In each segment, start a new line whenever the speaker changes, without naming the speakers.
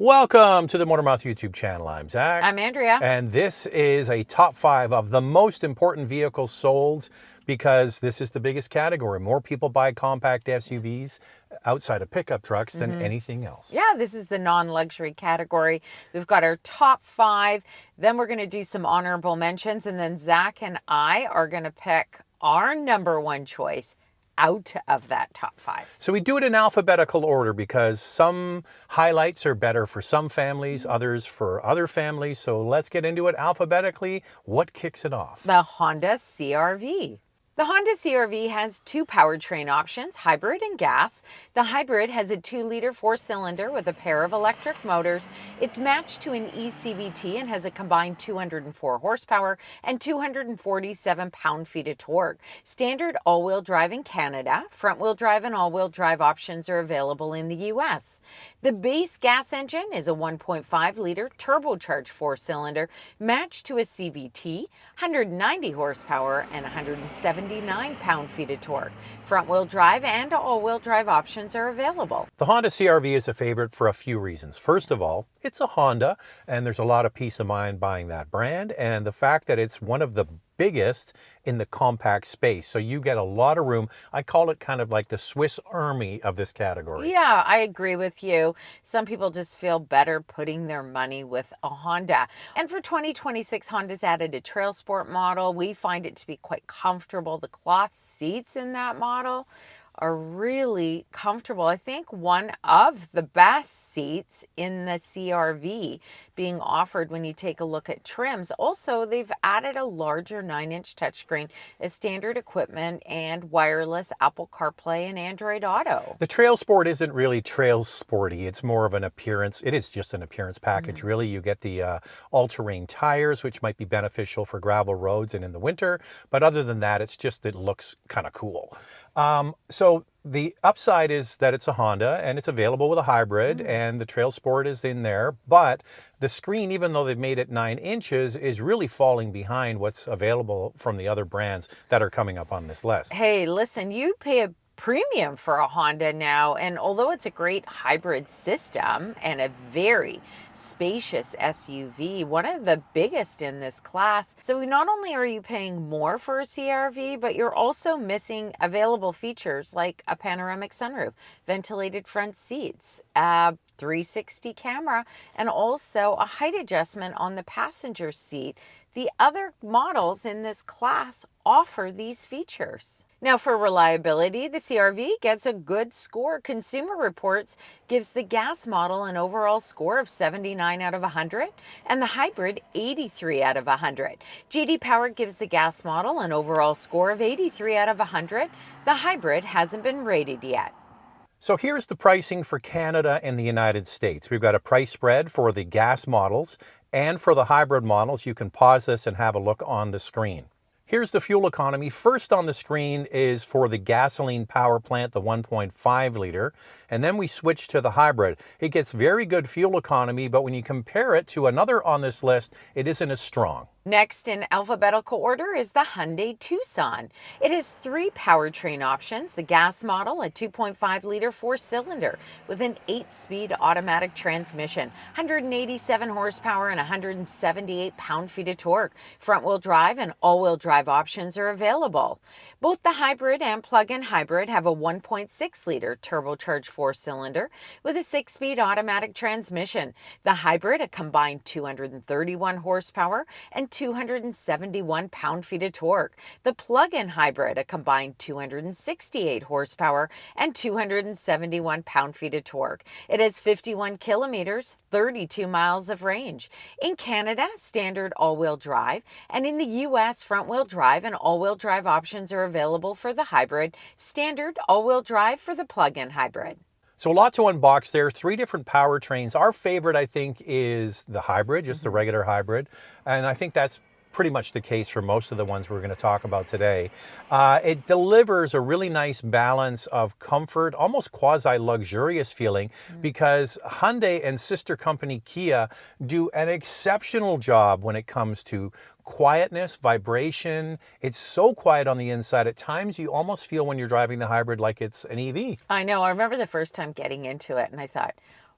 Welcome to the Motormouth YouTube channel. I'm Zach.
I'm Andrea.
And this is a top 5 of the most important vehicles sold because this is the biggest category. More people buy compact SUVs outside of pickup trucks than anything else.
Yeah, this is the non-luxury category. We've got our top 5. Then we're going to do some honorable mentions. And then Zach and I are going to pick our number one choice out of that top 5.
So we do it in alphabetical order because some highlights are better for some families, others for other families. So let's get into it alphabetically. What kicks it off?
The Honda CR-V. The Honda CR-V has 2 powertrain options, hybrid and gas. The hybrid has a 2-liter 4-cylinder with a pair of electric motors. It's matched to an e-CVT and has a combined 204 horsepower and 247 pound-feet of torque. Standard all-wheel drive in Canada. Front-wheel drive and all-wheel drive options are available in the US. The base gas engine is a 1.5-liter turbocharged 4-cylinder matched to a CVT, 190 horsepower and 179 pound-feet of torque. Front-wheel drive and all-wheel drive options are available.
The Honda CR-V is a favorite for a few reasons. First of all, it's a Honda, and there's a lot of peace of mind buying that brand, and the fact that it's one of the biggest in the compact space. So you get a lot of room. I call it kind of like the Swiss Army of this category.
Yeah, I agree with you. Some people just feel better putting their money with a Honda. And for 2026, Honda's added a Trail Sport model. We find it to be quite comfortable. The cloth seats in that model are really comfortable. I think one of the best seats in the CR-V being offered when you take a look at trims. Also, they've added a larger 9-inch touchscreen as standard equipment and wireless Apple CarPlay and Android Auto.
The Trail Sport isn't really trail sporty. It's more of an appearance. It is just an appearance package, really. You get the all-terrain tires, which might be beneficial for gravel roads and in the winter. But other than that, it's just, it looks kind of cool. So the upside is that it's a Honda and it's available with a hybrid and the Trail Sport is in there, but the screen, even though they've made it 9 inches, is really falling behind what's available from the other brands that are coming up on this list.
Hey, listen, you pay a premium for a Honda now, and although it's a great hybrid system and a very spacious SUV, one of the biggest in this class, so not only are you paying more for a CR-V, but you're also missing available features like a panoramic sunroof, ventilated front seats, a 360 camera, and also a height adjustment on the passenger seat. The other models in this class offer these features. Now, for reliability, the CR-V gets a good score. Consumer Reports gives the gas model an overall score of 79 out of 100 and the hybrid 83 out of 100. J.D. Power gives the gas model an overall score of 83 out of 100. The hybrid hasn't been rated yet.
So here's the pricing for Canada and the United States. We've got a price spread for the gas models and for the hybrid models. You can pause this and have a look on the screen. Here's the fuel economy. First on the screen is for the gasoline power plant, the 1.5 liter, and then we switch to the hybrid. It gets very good fuel economy, but when you compare it to another on this list, it isn't as strong.
Next in alphabetical order is the Hyundai Tucson. It has 3 powertrain options. The gas model, a 2.5-liter 4-cylinder with an 8-speed automatic transmission, 187 horsepower and 178 pound-feet of torque. Front-wheel drive and all-wheel drive options are available. Both the hybrid and plug-in hybrid have a 1.6-liter turbocharged 4-cylinder with a 6-speed automatic transmission. The hybrid, a combined 231 horsepower and 271 pound-feet of torque. The plug-in hybrid, a combined 268 horsepower and 271 pound-feet of torque. It has 51 kilometers, 32 miles of range. In Canada, standard all-wheel drive, and in the US, front-wheel drive and all-wheel drive options are available for the hybrid, standard all-wheel drive for the plug-in hybrid.
So a lot to unbox there, 3 different powertrains. Our favorite, I think, is the hybrid, just the regular hybrid. And I think that's pretty much the case for most of the ones we're going to talk about today. It delivers a really nice balance of comfort, almost quasi-luxurious feeling, because Hyundai and sister company Kia do an exceptional job when it comes to quietness, vibration. It's so quiet on the inside. At times you almost feel when you're driving the hybrid like it's an EV.
I know. I remember the first time getting into it and I thought,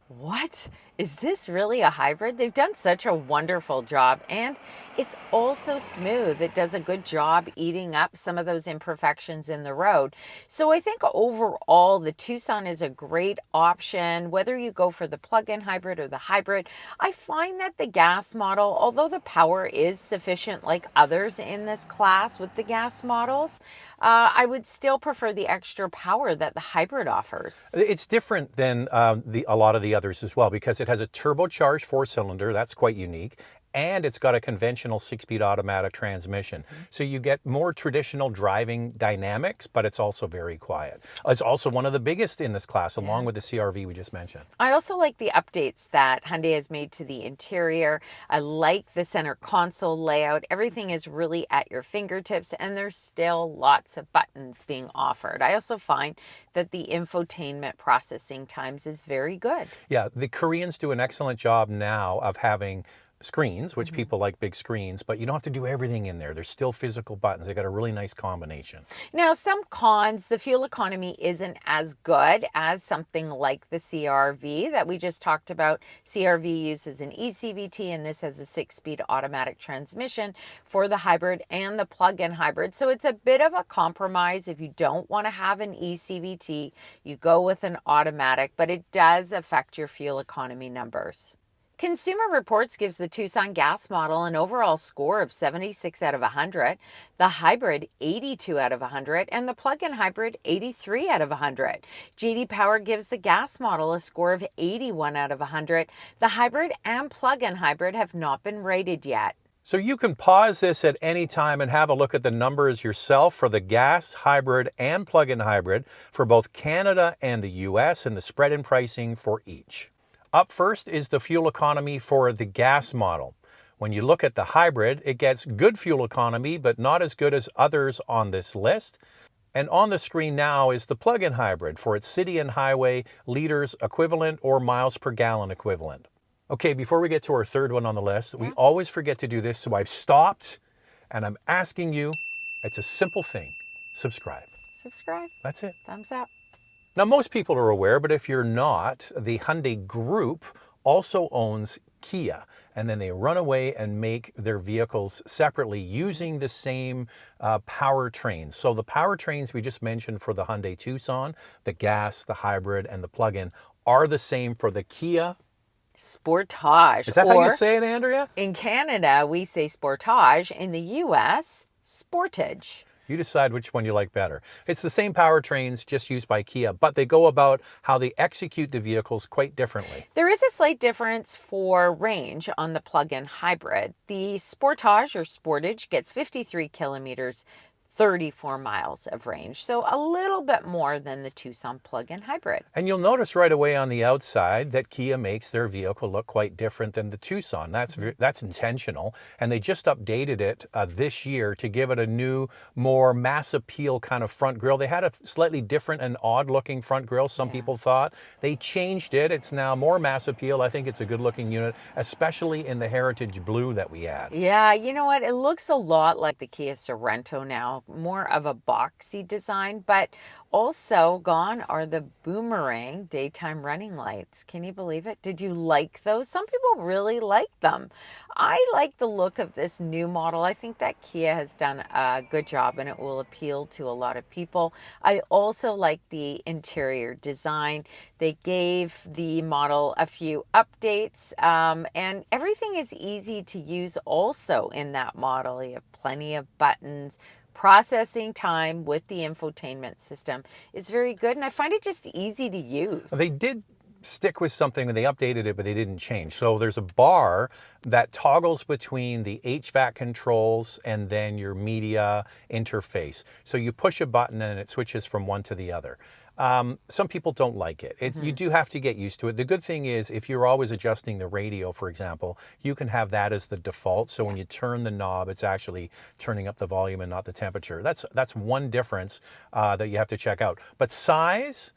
what? Is this really a hybrid? They've done such a wonderful job, and it's also smooth. It does a good job eating up some of those imperfections in the road. So I think overall, the Tucson is a great option, whether you go for the plug-in hybrid or the hybrid. I find that the gas model, although the power is sufficient like others in this class with the gas models, I would still prefer the extra power that the hybrid offers.
It's different than a lot of the others as well, because it has a turbocharged four-cylinder. That's quite unique. And it's got a conventional six-speed automatic transmission. So you get more traditional driving dynamics, but it's also very quiet. It's also one of the biggest in this class, along with the CR-V we just mentioned.
I also like the updates that Hyundai has made to the interior. I like the center console layout. Everything is really at your fingertips, and there's still lots of buttons being offered. I also find that the infotainment processing times is very good.
Yeah, the Koreans do an excellent job now of having screens, which people like big screens, but you don't have to do everything in there. There's still physical buttons. They got a really nice combination.
Now, some cons, the fuel economy isn't as good as something like the CR-V that we just talked about. CR-V uses an e-CVT, and this has a six-speed automatic transmission for the hybrid and the plug-in hybrid. So it's a bit of a compromise. If you don't want to have an e-CVT, you go with an automatic, but it does affect your fuel economy numbers. Consumer Reports gives the Tucson gas model an overall score of 76 out of 100, the hybrid 82 out of 100, and the plug-in hybrid 83 out of 100. JD Power gives the gas model a score of 81 out of 100. The hybrid and plug-in hybrid have not been rated yet.
So you can pause this at any time and have a look at the numbers yourself for the gas, hybrid, and plug-in hybrid for both Canada and the US, and the spread in pricing for each. Up first is the fuel economy for the gas model. When you look at the hybrid, it gets good fuel economy, but not as good as others on this list. And on the screen now is the plug-in hybrid for its city and highway liters equivalent or miles per gallon equivalent. Okay, before we get to our third one on the list, we always forget to do this, so I've stopped and I'm asking you, it's a simple thing, subscribe.
Subscribe.
That's it.
Thumbs up.
Now, most people are aware, but if you're not, the Hyundai Group also owns Kia, and then they run away and make their vehicles separately using the same powertrains. So the powertrains we just mentioned for the Hyundai Tucson, the gas, the hybrid, and the plug-in are the same for the Kia
Sportage.
Is that how you say it, Andrea?
In Canada, we say Sportage. In the US, Sportage.
You decide which one you like better. It's the same powertrains, just used by Kia, but they go about how they execute the vehicles quite differently.
There is a slight difference for range on the plug-in hybrid. The Sportage or Sportage gets 53 kilometers, 34 miles of range, so a little bit more than the Tucson plug-in hybrid.
And you'll notice right away on the outside that Kia makes their vehicle look quite different than the Tucson. That's intentional, and they just updated it this year to give it a new, more mass appeal kind of front grille. They had a slightly different and odd-looking front grille, some people thought. They changed it. It's now more mass appeal. I think it's a good-looking unit, especially in the heritage blue that we had.
Yeah, you know what? It looks a lot like the Kia Sorento now. More of a boxy design, but also gone are the boomerang daytime running lights. Can you believe it? Did you like those? Some people really like them. I like the look of this new model. I think that Kia has done a good job and it will appeal to a lot of people. I also like the interior design. They gave the model a few updates, and everything is easy to use also in that model. You have plenty of buttons. Processing time with the infotainment system is very good, and I find it just easy to use.
They did stick with something when they updated it, but they didn't change. So there's a bar that toggles between the HVAC controls and then your media interface. So you push a button and it switches from one to the other. Some people don't like it. You do have to get used to it. The good thing is if you're always adjusting the radio, for example, you can have that as the default. So when you turn the knob, it's actually turning up the volume and not the temperature. That's one difference that you have to check out. But size,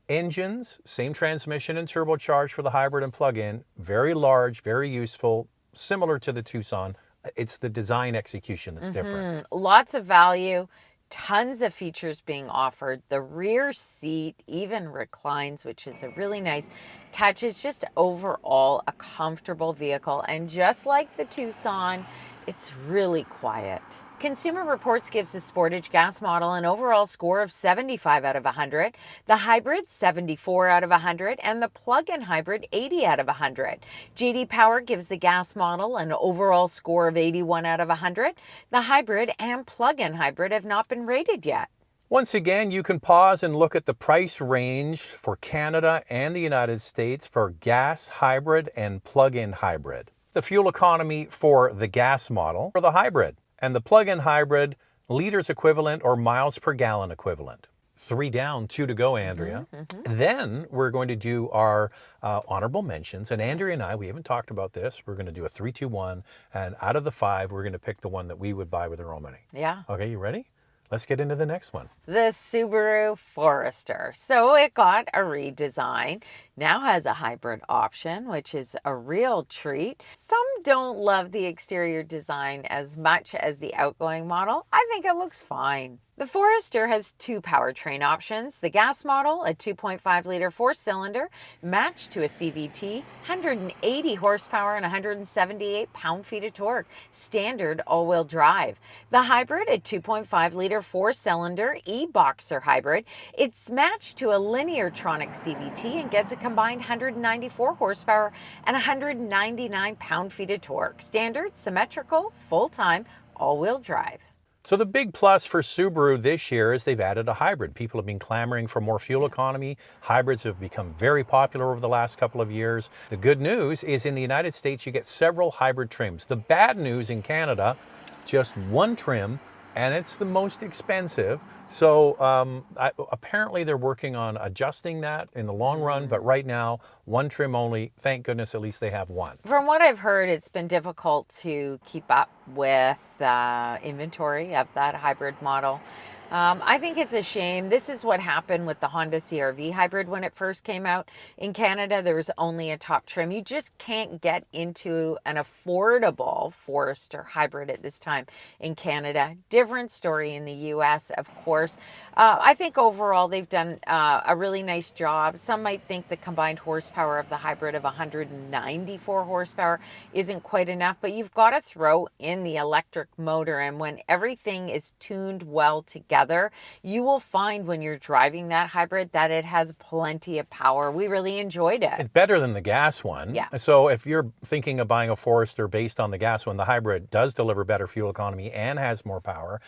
engines, same transmission and turbocharged for the hybrid and plug-in, very large, very useful, similar to the Tucson. It's the design execution that's different.
Lots of value. Tons of features being offered. The rear seat even reclines, which is a really nice touch. It's just overall a comfortable vehicle. And just like the Tucson, it's really quiet. Consumer Reports gives the Sportage gas model an overall score of 75 out of 100, the hybrid 74 out of 100, and the plug-in hybrid 80 out of 100. JD Power gives the gas model an overall score of 81 out of 100. The hybrid and plug-in hybrid have not been rated yet.
Once again, you can pause and look at the price range for Canada and the United States for gas hybrid and plug-in hybrid. The fuel economy for the gas model or the hybrid, and the plug-in hybrid liters equivalent or miles per gallon equivalent. 3 down, 2 to go, Andrea. Then we're going to do our honorable mentions. And Andrea and I, we haven't talked about this. We're going to do a 3, 2, 1. And out of the 5, we're going to pick the one that we would buy with our own money.
Yeah.
Okay, you ready? Let's get into the next one.
The Subaru Forester. So it got a redesign, now has a hybrid option, which is a real treat. Some don't love the exterior design as much as the outgoing model. I think it looks fine. The Forester has 2 powertrain options. The gas model, a 2.5-liter 4-cylinder, matched to a CVT, 180 horsepower and 178 pound-feet of torque, standard all-wheel drive. The hybrid, a 2.5-liter 4-cylinder e-Boxer hybrid, it's matched to a Lineartronic CVT and gets a combined 194 horsepower and 199 pound-feet of torque, standard, symmetrical, full-time, all-wheel drive.
So the big plus for Subaru this year is they've added a hybrid. People have been clamoring for more fuel economy. Hybrids have become very popular over the last couple of years. The good news is in the United States, you get several hybrid trims. The bad news in Canada, just one trim, and it's the most expensive. So apparently they're working on adjusting that in the long run, but right now, one trim only. Thank goodness at least they have one.
From what I've heard, it's been difficult to keep up with inventory of that hybrid model. I think it's a shame. This is what happened with the Honda CR-V hybrid when it first came out. In Canada, there was only a top trim. You just can't get into an affordable Forester hybrid at this time in Canada. Different story in the US, of course. I think overall they've done a really nice job. Some might think the combined horsepower of the hybrid of 194 horsepower isn't quite enough, but you've got to throw in the electric motor, and when everything is tuned well together, you will find when you're driving that hybrid that it has plenty of power. We really enjoyed it.
It's better than the gas one.
Yeah.
So if you're thinking of buying a Forester based on the gas one, the hybrid does deliver better fuel economy and has more power.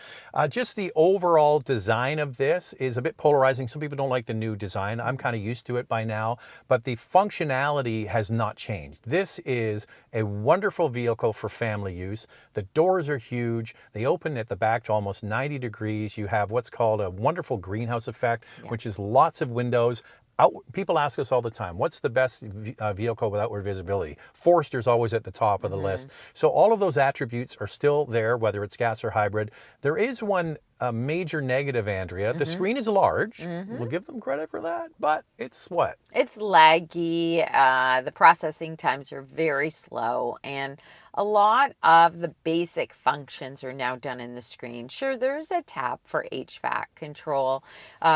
Just the overall design of this is a bit polarizing. Some people don't like the new design. I'm kind of used to it by now, but the functionality has not changed. This is a wonderful vehicle for family use. The doors are huge. They open at the back to almost 90 degrees. You have what's called a wonderful greenhouse effect, which is lots of windows. People ask us all the time, what's the best vehicle with outward visibility? Forester's always at the top of the list. So all of those attributes are still there, whether it's gas or hybrid. There is one major negative, Andrea. The screen is large. We'll give them credit for that, but it's what?
It's laggy. The processing times are very slow, and a lot of the basic functions are now done in the screen. Sure, there's a tab for HVAC control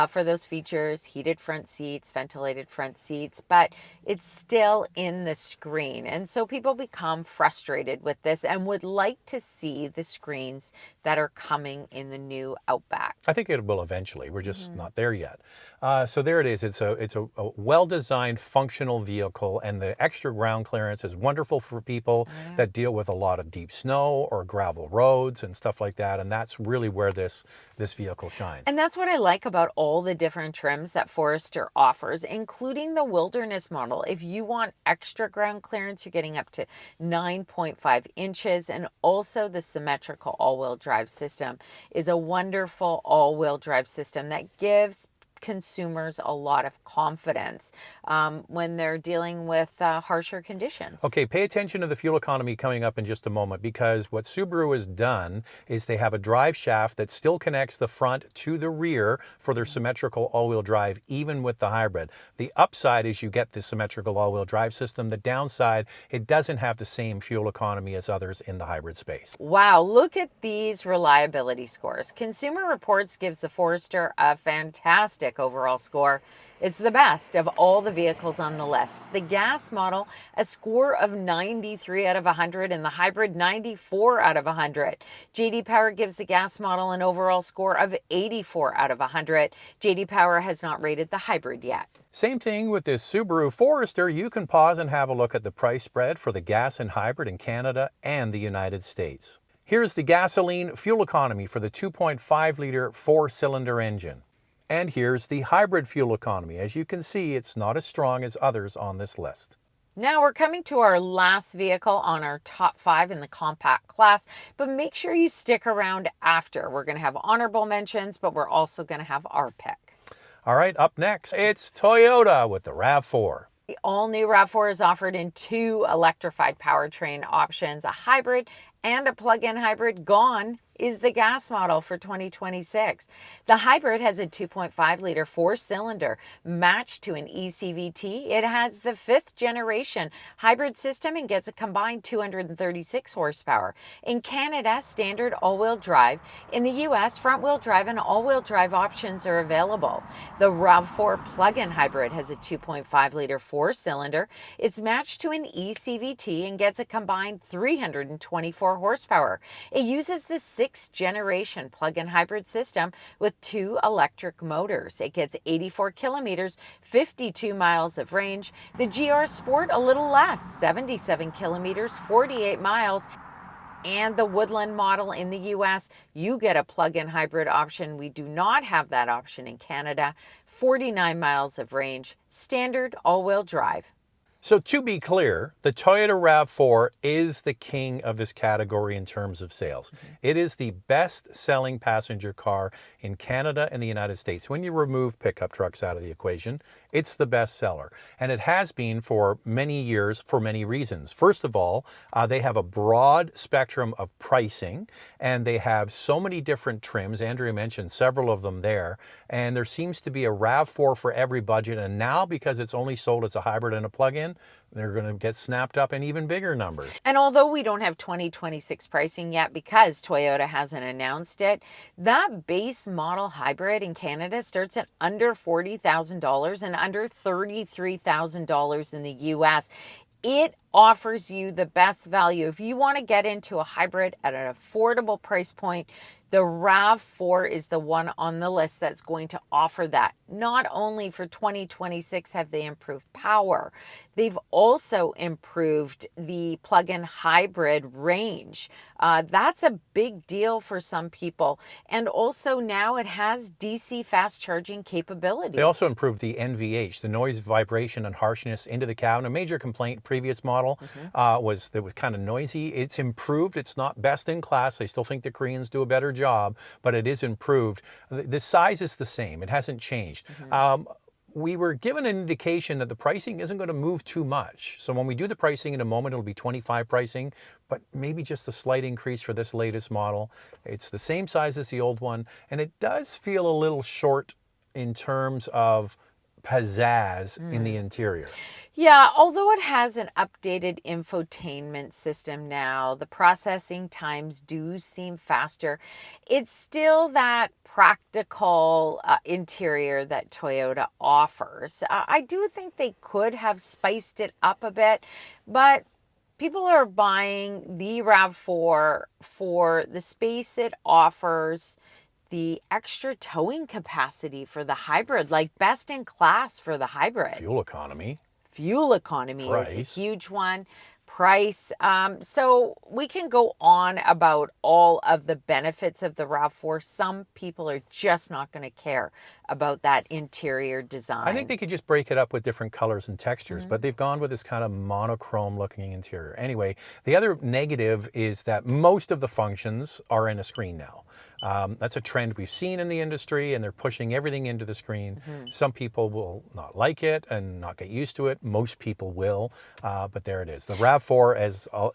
for those features, heated front seats, ventilated front seats, but it's still in the screen. And so people become frustrated with this and would like to see the screens that are coming in the new Outback.
I think it will eventually. We're just not there yet. So there it is. It's a well-designed, functional vehicle, and the extra ground clearance is wonderful for people that deal with a lot of deep snow or gravel roads and stuff like that. And that's really where this vehicle shines.
And that's what I like about all the different trims that Forester offers, including the Wilderness model. If you want extra ground clearance, you're getting up to 9.5 inches, and also the symmetrical all-wheel drive system is a wonderful all-wheel drive system that gives consumers a lot of confidence when they're dealing with harsher conditions.
Okay, pay attention to the fuel economy coming up in just a moment, because what Subaru has done is they have a drive shaft that still connects the front to the rear for their symmetrical all-wheel drive, even with the hybrid. The upside is you get the symmetrical all-wheel drive system. The downside, it doesn't have the same fuel economy as others in the hybrid space.
Wow, look at these reliability scores. Consumer Reports gives the Forester a fantastic overall score. It's the best of all the vehicles on the list. The gas model, a score of 93 out of 100, and the hybrid 94 out of 100. JD Power gives the gas model an overall score of 84 out of 100. JD Power has not rated the hybrid yet.
Same thing with this Subaru Forester. You can pause and have a look at the price spread for the gas and hybrid in Canada and the United States. Here's the gasoline fuel economy for the 2.5-liter four-cylinder engine. And here's the hybrid fuel economy. As you can see, it's not as strong as others on this list.
Now we're coming to our last vehicle on our top 5 in the compact class, but make sure you stick around after. We're going to have honorable mentions, but we're also going to have our pick.
All right, up next, it's Toyota with the RAV4.
The all-new RAV4 is offered in 2 electrified powertrain options, a hybrid and a plug-in hybrid. Gone is the gas model for 2026. The hybrid has a 2.5-liter four-cylinder matched to an e-CVT. It has the 5th generation hybrid system and gets a combined 236 horsepower. In Canada, standard all-wheel drive. In the US, front-wheel drive and all-wheel drive options are available. The RAV4 plug-in hybrid has a 2.5-liter four-cylinder. It's matched to an e-CVT and gets a combined 324 horsepower. It uses the 6th generation plug-in hybrid system with 2 electric motors. It gets 84 kilometers, 52 miles of range. The GR Sport a little less, 77 kilometers, 48 miles. And the Woodland model in the US, you get a plug-in hybrid option. We do not have that option in Canada. 49 miles of range, standard all-wheel drive.
So to be clear, the Toyota RAV4 is the king of this category in terms of sales. It is the best-selling passenger car in Canada and the United States. When you remove pickup trucks out of the equation, it's the best seller. And it has been for many years for many reasons. First of all, they have a broad spectrum of pricing, and they have so many different trims. Andrea mentioned several of them there. And there seems to be a RAV4 for every budget. And now, because it's only sold as a hybrid and a plug-in, they're going to get snapped up in even bigger numbers.
And although we don't have 2026 pricing yet because Toyota hasn't announced it, that base model hybrid in Canada starts at under $40,000 and under $33,000 in the US. It offers you the best value. If you want to get into a hybrid at an affordable price point, the RAV4 is the one on the list that's going to offer that. Not only for 2026 have they improved power, they've also improved the plug-in hybrid range. That's a big deal for some people. And also now it has DC fast charging capability.
They also improved the NVH, the noise, vibration, and harshness into the cabin. A major complaint previous model was that it was kind of noisy. It's improved. It's not best in class. I still think the Koreans do a better job, but it is improved. The size is the same. It hasn't changed. We were given an indication that the pricing isn't going to move too much. So when we do the pricing in a moment, it'll be 25 pricing, but maybe just a slight increase for this latest model. It's the same size as the old one, and it does feel a little short in terms of pizzazz in the interior.
Yeah, although it has an updated infotainment system now, the processing times do seem faster. It's still that practical interior that Toyota offers. I do think they could have spiced it up a bit, but people are buying the RAV4 for the space it offers, the extra towing capacity for the hybrid, like best in class for the hybrid.
Fuel economy.
Fuel economy
Price.
is a huge one. Price. So we can go on about all of the benefits of the RAV4. Some people are just not going to care about that interior design.
I think they could just break it up with different colors and textures, but they've gone with this kind of monochrome looking interior. Anyway, the other negative is that most of the functions are in a screen now. That's a trend we've seen in the industry, and they're pushing everything into the screen. Some people will not like it and not get used to it. Most people will, but there it is. The RAV4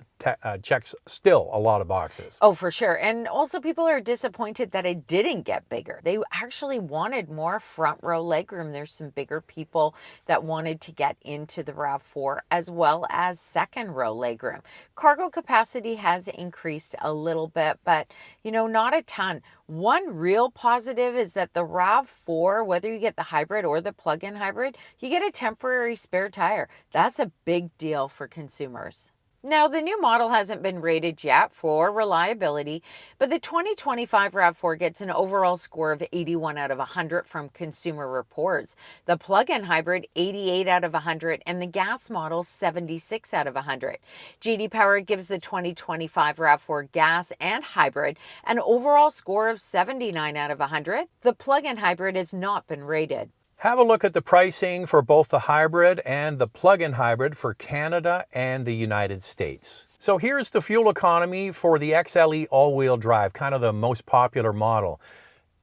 checks still a lot of boxes.
Oh, for sure. And also people are disappointed that it didn't get bigger. They actually wanted more front row legroom. There's some bigger people that wanted to get into the RAV4 as well as second row legroom. Cargo capacity has increased a little bit, but not a ton. One real positive is that the RAV4, whether you get the hybrid or the plug-in hybrid, you get a temporary spare tire. That's a big deal for consumers. Now, the new model hasn't been rated yet for reliability, but the 2025 RAV4 gets an overall score of 81 out of 100 from Consumer Reports. The plug-in hybrid, 88 out of 100, and the gas model, 76 out of 100. J.D. Power gives the 2025 RAV4 gas and hybrid an overall score of 79 out of 100. The plug-in hybrid has not been rated.
Have a look at the pricing for both the hybrid and the plug-in hybrid for Canada and the United States. So here's the fuel economy for the XLE all-wheel drive, kind of the most popular model.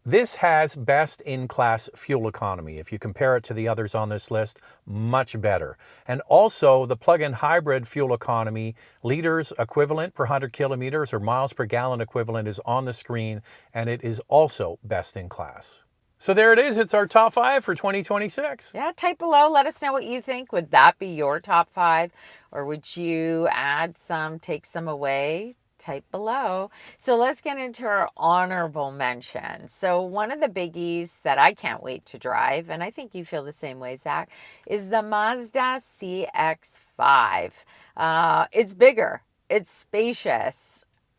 This has best-in-class fuel economy. If you compare it to the others on this list, much better. And also the plug-in hybrid fuel economy, liters equivalent per 100 kilometers or miles per gallon equivalent is on the screen, and it is also best in class. So there it is. It's our top 5 for 2026.
Yeah, type below. Let us know what you think. Would that be your top 5? Or would you add some, take some away? Type below. So let's get into our honorable mention. So one of the biggies that I can't wait to drive, and I think you feel the same way, Zach, is the Mazda CX-5. It's bigger. It's spacious.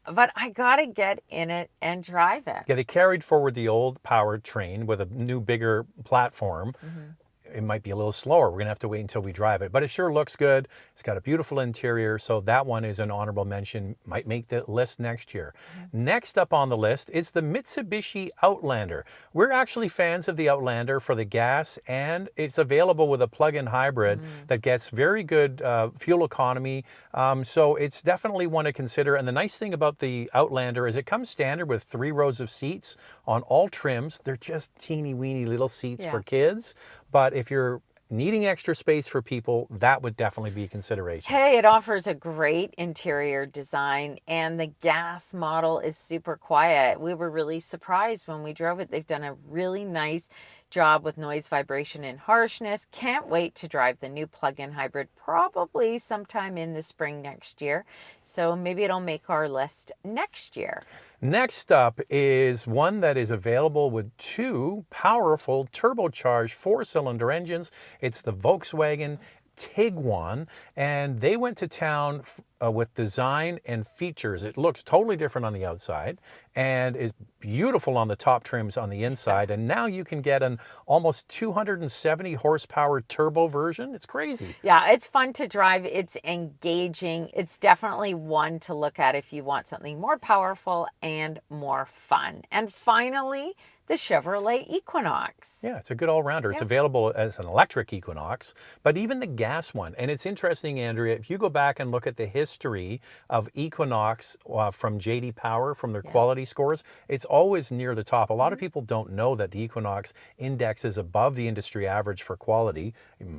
But I gotta get in it and drive it.
Yeah, they carried forward the old powertrain with a new, bigger platform. It might be a little slower. We're gonna have to wait until we drive it, but it sure looks good. It's got a beautiful interior, so that one is an honorable mention. Might make the list next year. Next up on the list is the Mitsubishi Outlander. We're actually fans of the Outlander for the gas, and it's available with a plug-in hybrid that gets very good fuel economy. So it's definitely one to consider. And the nice thing about the Outlander is it comes standard with 3 rows of seats on all trims. They're just teeny weeny little seats for kids. But if you're needing extra space for people, that would definitely be a consideration.
Hey, it offers a great interior design, and the gas model is super quiet. We were really surprised when we drove it. They've done a really nice job with noise, vibration, and harshness. Can't wait to drive the new plug-in hybrid, probably sometime in the spring next year. So maybe it'll make our list next year.
Next up is one that is available with 2 powerful turbocharged 4-cylinder engines. It's the Volkswagen Tiguan, and they went to town with design and features. It looks totally different on the outside and is beautiful on the top trims on the inside. And now you can get an almost 270 horsepower turbo version. It's crazy.
Yeah, it's fun to drive. It's engaging. It's definitely one to look at if you want something more powerful and more fun. And finally, the Chevrolet Equinox.
Yeah, it's a good all-rounder. It's available as an electric Equinox, but even the gas one. And it's interesting, Andrea, if you go back and look at the history of Equinox from J.D. Power, from their quality scores, it's always near the top. A lot of people don't know that the Equinox index is above the industry average for quality.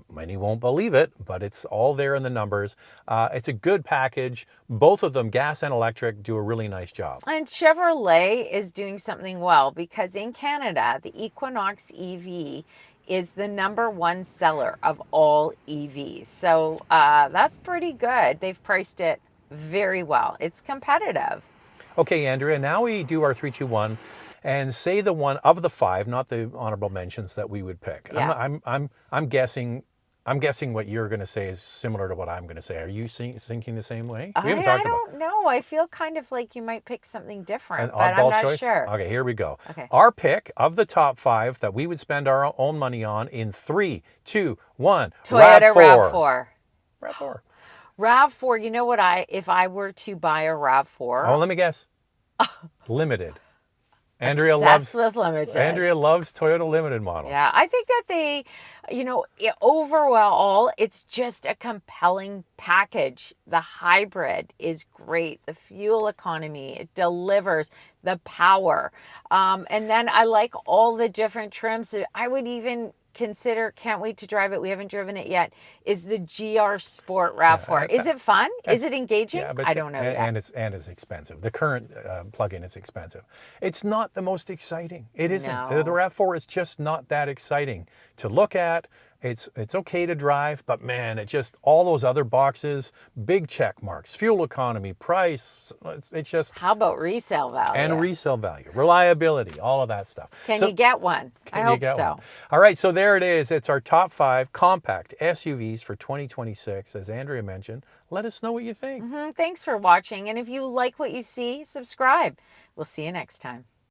Many won't believe it, but it's all there in the numbers. It's a good package. Both of them, gas and electric, do a really nice job.
And Chevrolet is doing something well, because in Canada, the Equinox EV is the #1 seller of all EVs. So that's pretty good. They've priced it very well. It's competitive.
Okay, Andrea, now we do our 3, 2, 1 and say the one of the 5, not the honorable mentions that we would pick.
Yeah.
I'm guessing what you're going to say is similar to what I'm going to say. Are you thinking the same way?
I don't know. I feel kind of like you might pick something different, but I'm not
choice?
sure.
Okay, here we go.
Okay.
Our pick of the top 5 that we would spend our own money on in 3, 2, 1.
Toyota
RAV4.
RAV4. RAV4, you know what, if I were to buy a RAV4.
Oh, let me guess. Limited.
Obsessed with limited.
Andrea loves Toyota Limited models.
Yeah, I think that they, overall, it's just a compelling package. The hybrid is great. The fuel economy, it delivers the power. And then I like all the different trims. I would even consider, can't wait to drive it, we haven't driven it yet, is the GR Sport RAV4. Is it fun? Is it engaging?
Yeah, but
I don't know yet.
And it's expensive. The current plug-in is expensive. It's not the most exciting. It isn't.
No.
The RAV4 is just not that exciting to look at. It's okay to drive, but man, it just, all those other boxes, big check marks, fuel economy, price, it's just...
How about resale value?
And resale value, reliability, all of that stuff.
Can you get one? I hope so.
One? All right, so there it is. It's our top 5 compact SUVs for 2026. As Andrea mentioned, let us know what you think.
Thanks for watching. And if you like what you see, subscribe. We'll see you next time.